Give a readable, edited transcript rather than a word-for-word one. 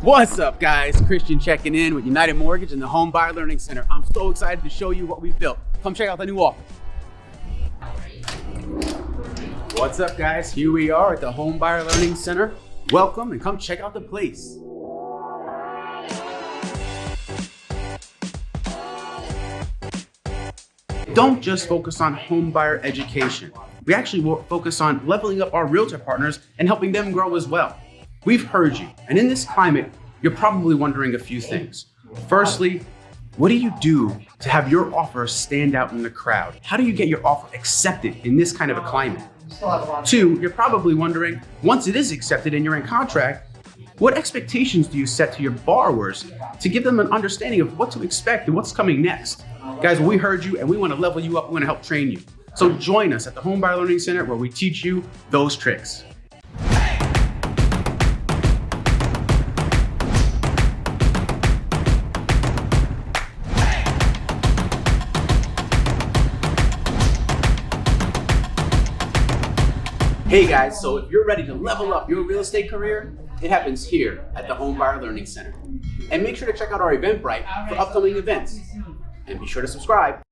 What's up, guys? Christian checking in with United Mortgage and the Homebuyer Learning Center. I'm so excited to show you what we've built. Come check out the new office. What's up, guys? Here we are at the Homebuyer Learning Center. Welcome and come check out the place. Don't just focus on homebuyer education. We actually will focus on leveling up our realtor partners and helping them grow as well. We've heard you, and in this climate, you're probably wondering a few things. Firstly, what do you do to have your offer stand out in the crowd? How do you get your offer accepted in this kind of a climate? Two, you're probably wondering, once it is accepted and you're in contract, what expectations do you set to your borrowers to give them an understanding of what to expect and what's coming next? Guys, we heard you and we want to level you up. We want to help train you. So join us at the Homebuyer Learning Center where we teach you those tricks. Hey guys, so if you're ready to level up your real estate career, it happens here at the Homebuyer Learning Center. And make sure to check out our Eventbrite for upcoming events. And be sure to subscribe.